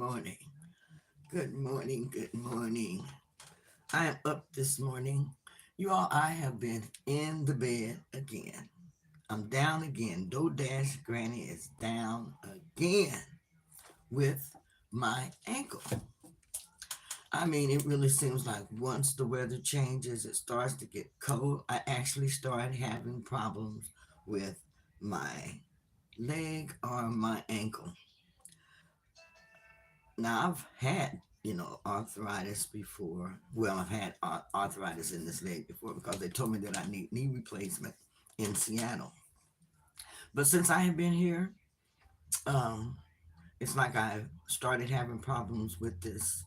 morning. Good morning. Good morning. I am up this morning. You all, I have been in the bed again. I'm down again. Dashing Granny is down again with my ankle. I mean, it really seems like once the weather changes, it starts to get cold. I actually started having problems with my leg or my ankle. Now I've had arthritis before. Well, I've had arthritis in this leg before because they told me that I need knee replacement in Seattle. But since I have been here, um, it's like I started having problems with this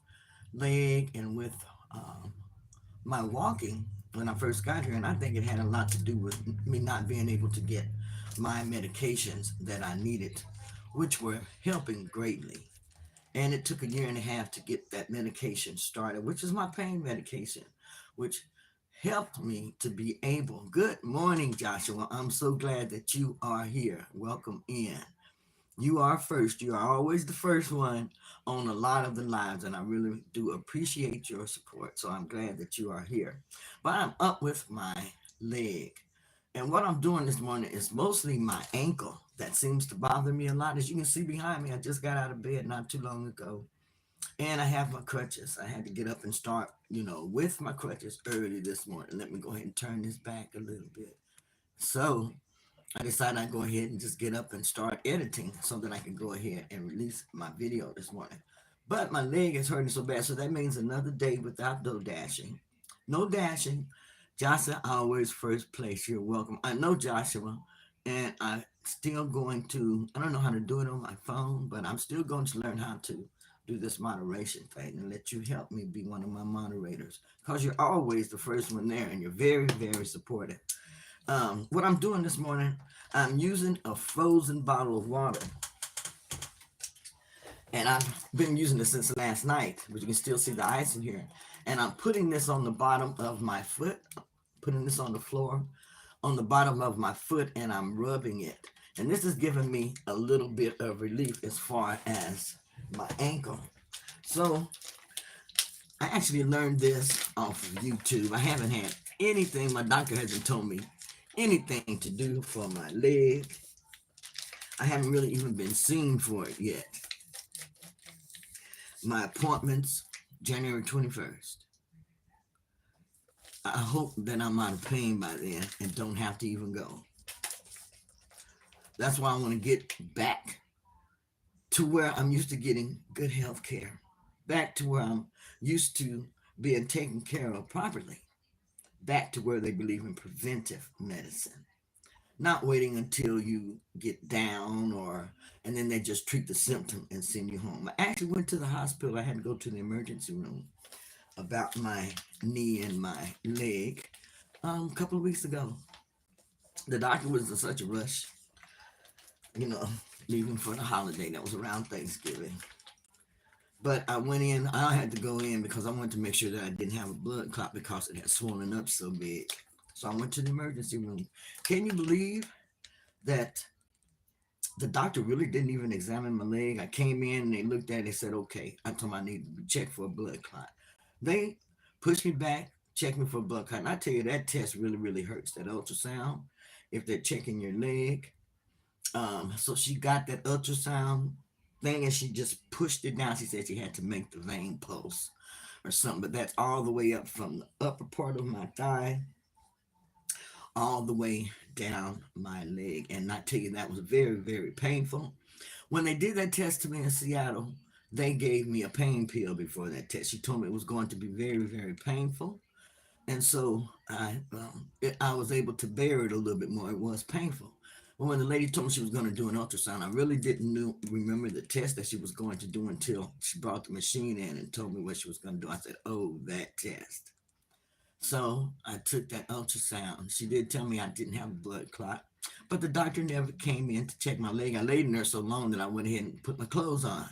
leg and with um, my walking when I first got here, and I think it had a lot to do with me not being able to get my medications that I needed, which were helping greatly. And it took a year and a half to get that medication started, which is my pain medication, which helped me to be able. Good morning, Joshua. I'm so glad that you are here. Welcome in. You are first. You are always the first one on a lot of the lives, and I really do appreciate your support. So I'm glad that you are here. But I'm up with my leg. And what I'm doing this morning is mostly my ankle that seems to bother me a lot. As you can see behind me, I just got out of bed not too long ago. And I have my crutches. I had to get up and start, with my crutches early this morning. Let me go ahead and turn this back a little bit. So I decided I'd go ahead and just get up and start editing so that I can go ahead and release my video this morning. But my leg is hurting so bad, so that means another day without no dashing. No dashing. Joshua always first place. You're welcome. I know Joshua, and I'm still going to, I don't know how to do it on my phone, but I'm still going to learn how to do this moderation thing and let you help me be one of my moderators because you're always the first one there and you're very, very supportive. What I'm doing this morning, I'm using a frozen bottle of water. And I've been using this since last night, but you can still see the ice in here. And I'm putting this on the bottom of my foot, putting this on the floor, on the bottom of my foot, and I'm rubbing it. And this is giving me a little bit of relief as far as my ankle. So I actually learned this off of YouTube. I haven't had anything, my doctor hasn't told me anything to do for my leg. I haven't really even been seen for it yet. My appointment's January 21st. I hope that I'm out of pain by then and don't have to even go. That's why I want to get back to where I'm used to getting good health care. Back to where I'm used to being taken care of properly. Back to where they believe in preventive medicine. Not waiting until you get down and then they just treat the symptom and send you home. I actually went to the hospital. I had to go to the emergency room about my knee and my leg a couple of weeks ago. The doctor was in such a rush, you know, leaving for the holiday. That was around Thanksgiving. But I went in, I had to go in because I wanted to make sure that I didn't have a blood clot because it had swollen up so big. So I went to the emergency room. Can you believe that the doctor really didn't even examine my leg? I came in and they looked at it and said, okay. I told them I needed to be checked for a blood clot. They pushed me back, checked me for a blood clot. And I tell you, that test really, really hurts, that ultrasound, if they're checking your leg. So she got that ultrasound thing and she just pushed it down. She said she had to make the vein pulse or something, but that's all the way up from the upper part of my thigh all the way down my leg. And I tell you, that was very, very painful. When they did that test to me in Seattle, they gave me a pain pill before that test. She told me it was going to be very, very painful. And so I was able to bear it a little bit more. It was painful. But when the lady told me she was going to do an ultrasound, I really didn't remember the test that she was going to do until she brought the machine in and told me what she was going to do. I said, oh, that test. So I took that ultrasound. She did tell me I didn't have a blood clot, but the doctor never came in to check my leg. I laid in there so long that I went ahead and put my clothes on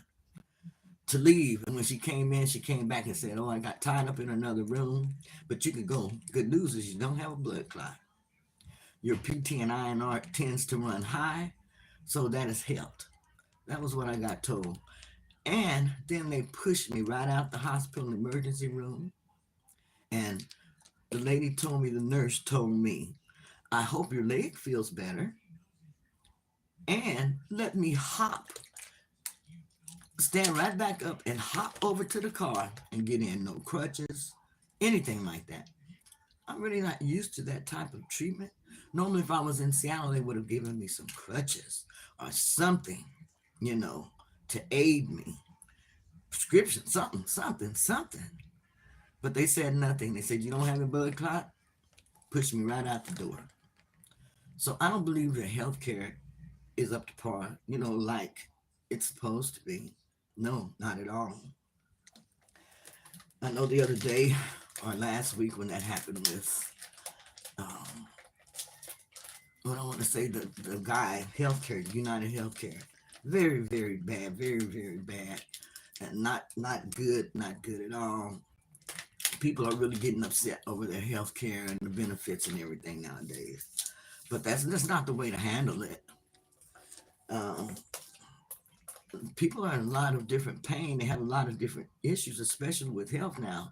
to leave. And when she came in, she came back and said, oh, I got tied up in another room, but you can go. Good news is you don't have a blood clot. Your PT and INR tends to run high, so that has helped. That was what I got told. And then they pushed me right out the hospital emergency room. And the lady told me, the nurse told me, I hope your leg feels better. And let me stand right back up and hop over to the car and get in. No crutches, anything like that. I'm really not used to that type of treatment. Normally, if I was in Seattle, they would have given me some crutches or something, you know, to aid me. Prescription, something, something, something. But they said nothing. They said, you don't have a blood clot? Pushed me right out the door. So I don't believe that healthcare is up to par, like it's supposed to be. No, not at all. I know the other day or last week when that happened with, um, what I want to say, the guy, healthcare, United Healthcare. Very, very bad, very, very bad. And not good, not good at all. People are really getting upset over their health care and the benefits and everything nowadays. But that's not the way to handle it. Um, People are in a lot of different pain. They have a lot of different issues, especially with health now.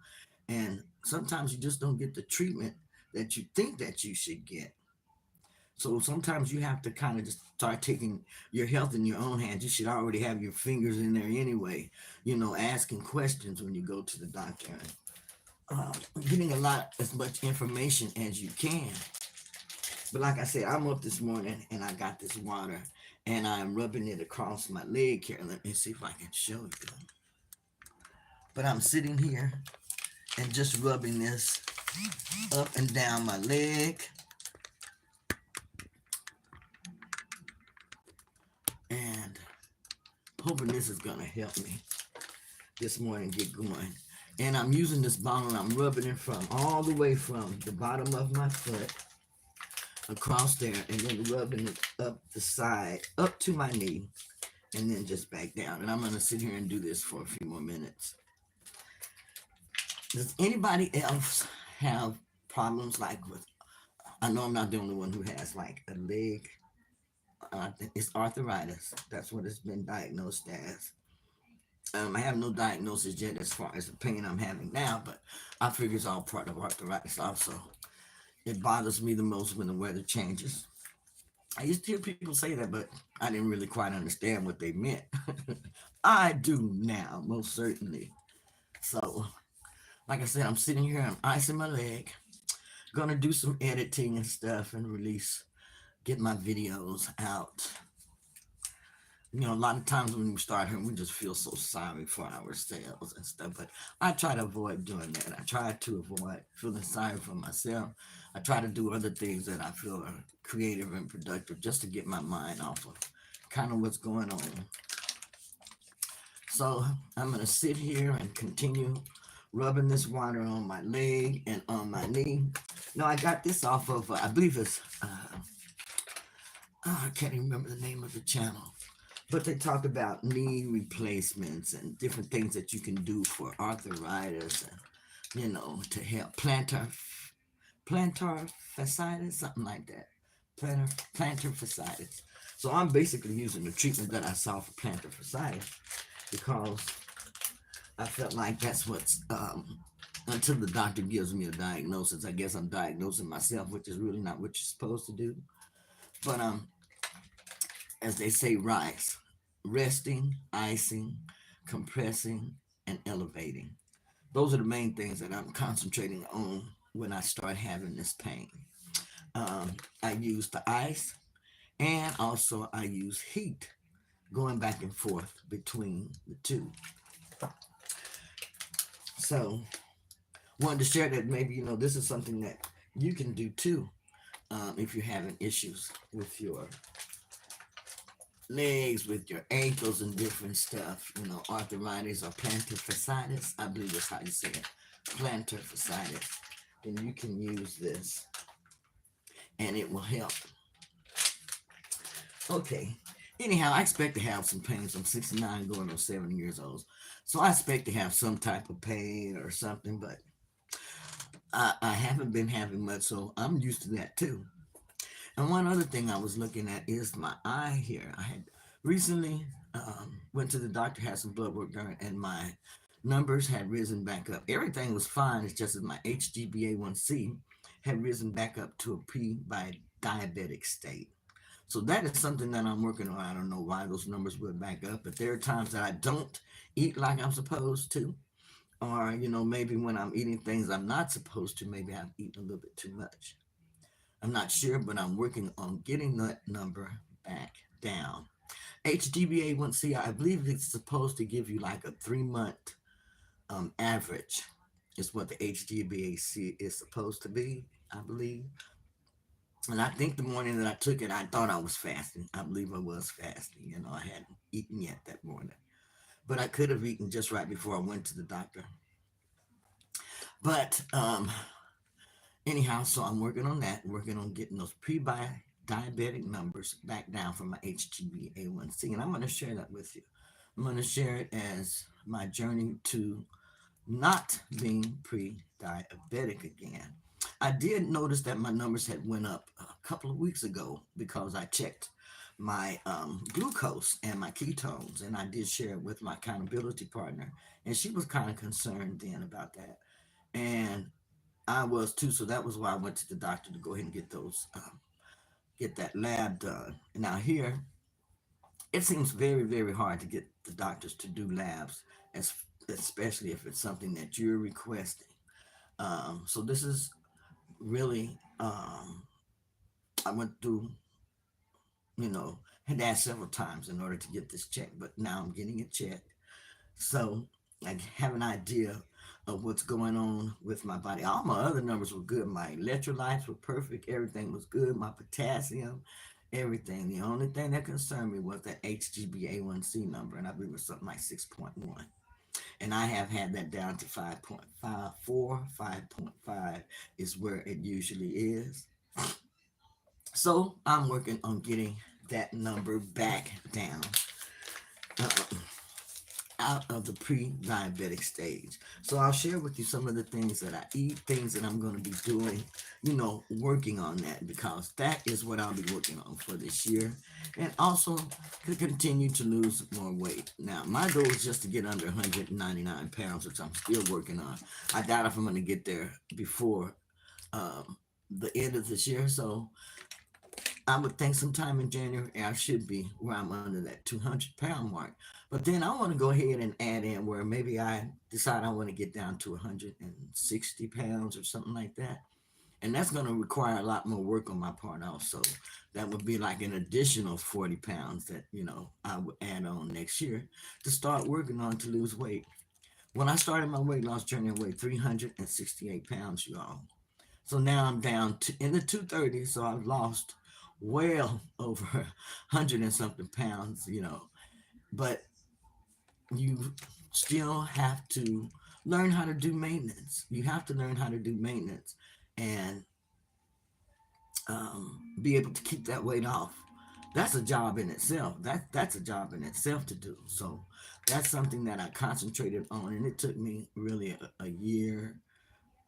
And sometimes you just don't get the treatment that you think that you should get. So sometimes you have to kind of just start taking your health in your own hands. You should already have your fingers in there anyway, asking questions when you go to the doctor. Getting a lot as much information as you can. But like I said, I'm up this morning and I got this water and I'm rubbing it across my leg here. Let me see if I can show you. But I'm sitting here and just rubbing this up and down my leg and hoping this is gonna help me this morning get going. And I'm using this bottle and I'm rubbing it from all the way from the bottom of my foot across there and then rubbing it up the side, up to my knee, and then just back down. And I'm gonna sit here and do this for a few more minutes. Does anybody else have problems like with? I know I'm not the only one who has like a leg. It's arthritis. That's what it's been diagnosed as. I have no diagnosis yet as far as the pain I'm having now, but I figure it's all part of arthritis also. It bothers me the most when the weather changes. I used to hear people say that, but I didn't really quite understand what they meant. I do now, most certainly. So, like I said, I'm sitting here, I'm icing my leg, gonna do some editing and stuff and get my videos out. A lot of times when we start here, we just feel so sorry for ourselves and stuff. But I try to avoid doing that. I try to avoid feeling sorry for myself. I try to do other things that I feel are creative and productive just to get my mind off of kind of what's going on. So I'm going to sit here and continue rubbing this water on my leg and on my knee. No, I got this off of, I believe it's, I can't even remember the name of the channel. But they talk about knee replacements and different things that you can do for arthritis and, to help plantar fasciitis, something like that. Plantar fasciitis. So I'm basically using the treatment that I saw for plantar fasciitis because I felt like that's what's, until the doctor gives me a diagnosis, I guess I'm diagnosing myself, which is really not what you're supposed to do. But as they say, rise, resting, icing, compressing, and elevating. Those are the main things that I'm concentrating on when I start having this pain. I use the ice and also I use heat, going back and forth between the two. So, wanted to share that maybe, this is something that you can do too if you're having issues with your legs, with your ankles and different stuff, arthritis or plantar fasciitis. I believe that's how you say it, plantar fasciitis. Then you can use this and it will help. Okay. Anyhow, I expect to have some pain. I'm 69 going on 70 years old. So I expect to have some type of pain or something, but I haven't been having much, so I'm used to that too. And one other thing I was looking at is my eye here. I had Recently, went to the doctor, had some blood work done, and my numbers had risen back up. Everything was fine. It's just that my HbA1c had risen back up to a pre-diabetic state. So that is something that I'm working on. I don't know why those numbers went back up, but there are times that I don't eat like I'm supposed to, or maybe when I'm eating things I'm not supposed to, maybe I've eaten a little bit too much. I'm not sure, but I'm working on getting that number back down. HbA1c, I believe it's supposed to give you like a 3 month average, is what the HbA1c is supposed to be, I believe. And I think the morning that I took it, I thought I was fasting. I believe I was fasting. I hadn't eaten yet that morning, but I could have eaten just right before I went to the doctor. But anyhow, so I'm working on that, working on getting those pre-diabetic numbers back down for my HbA1c, and I'm going to share that with you. I'm going to share it as my journey to not being pre-diabetic again. I did notice that my numbers had went up a couple of weeks ago because I checked my glucose and my ketones, and I did share it with my accountability partner, and she was kind of concerned then about that, and I was too. So that was why I went to the doctor to go ahead and get that lab done. Now here, it seems very, very hard to get the doctors to do labs, as especially if it's something that you're requesting. So this is really, I went through, had asked several times in order to get this checked, but now I'm getting it checked. So I have an idea of what's going on with my body. All my other numbers were good. My electrolytes were perfect. Everything was good. My potassium, everything. The only thing that concerned me was that HbA1c number, and I believe it was something like 6.1. And I have had that down to 5.54. 5.5 is where it usually is. So I'm working on getting that number back down. Uh, out of the pre-diabetic stage. So I'll share with you some of the things that I eat, things that I'm going to be doing, working on that, because that is what I'll be working on for this year, and also to continue to lose more weight. Now, my goal is just to get under 199 pounds, which I'm still working on. I doubt if I'm going to get there before the end of this year. So I would think sometime in January I should be where I'm under that 200-pound mark. But then I want to go ahead and add in where maybe I decide I want to get down to 160 pounds or something like that. And that's going to require a lot more work on my part also. That would be like an additional 40 pounds that, I would add on next year to start working on to lose weight. When I started my weight loss journey, I weighed 368 pounds, y'all. So now I'm down to in the 230s. So I've lost well over 100 and something pounds, but you still have to learn how to do maintenance. You have to learn how to do maintenance and be able to keep that weight off. That's a job in itself. That's a job in itself to do. So that's something that I concentrated on, and it took me really a year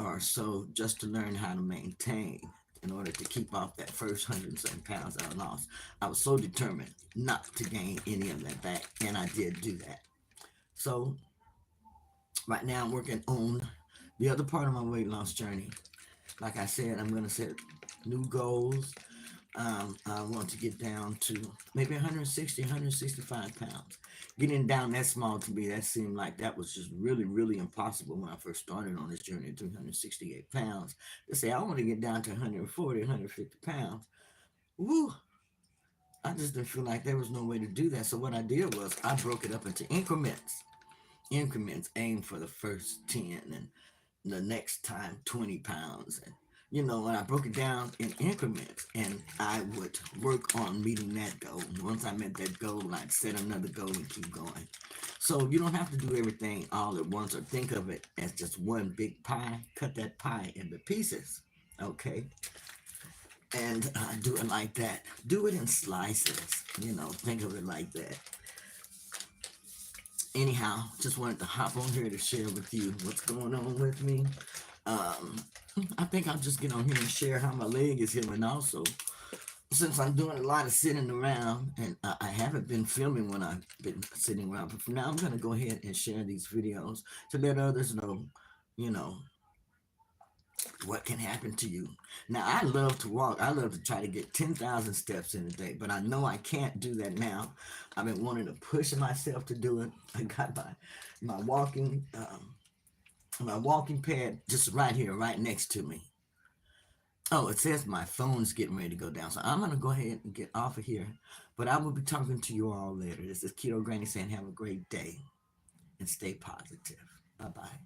or so just to learn how to maintain in order to keep off that first 100 and something pounds that I lost. I was so determined not to gain any of that back, and I did do that. So right now I'm working on the other part of my weight loss journey. Like I said, I'm going to set new goals. I want to get down to maybe 160, 165 pounds. Getting down that small to me, that seemed like that was just really, really impossible when I first started on this journey at 368 pounds. To say I want to get down to 140, 150 pounds. Woo! I just didn't feel like there was no way to do that. So what I did was I broke it up into increments. Increments, aim for the first 10 and the next time 20 pounds. And when I broke it down in increments, and I would work on meeting that goal. Once I met that goal, I'd set another goal and keep going. So you don't have to do everything all at once or think of it as just one big pie. Cut that pie into pieces, okay? And do it like that. Do it in slices, think of it like that. Anyhow, just wanted to hop on here to share with you what's going on with me. Um, I think I'll just get on here and share how my leg is healing also. since I'm doing a lot of sitting around, and I haven't been filming when I've been sitting around, but for now I'm going to go ahead and share these videos to let others know, you know, what can happen to you. Now, I love to walk. I love to try to get 10,000 steps in a day, but I know I can't do that now. I've been wanting to push myself to do it. I got my walking pad just right here, right next to me. Oh, it says my phone's getting ready to go down, so I'm gonna go ahead and get off of here. But I will be talking to you all later. This is Keto Granny saying have a great day and stay positive. Bye bye.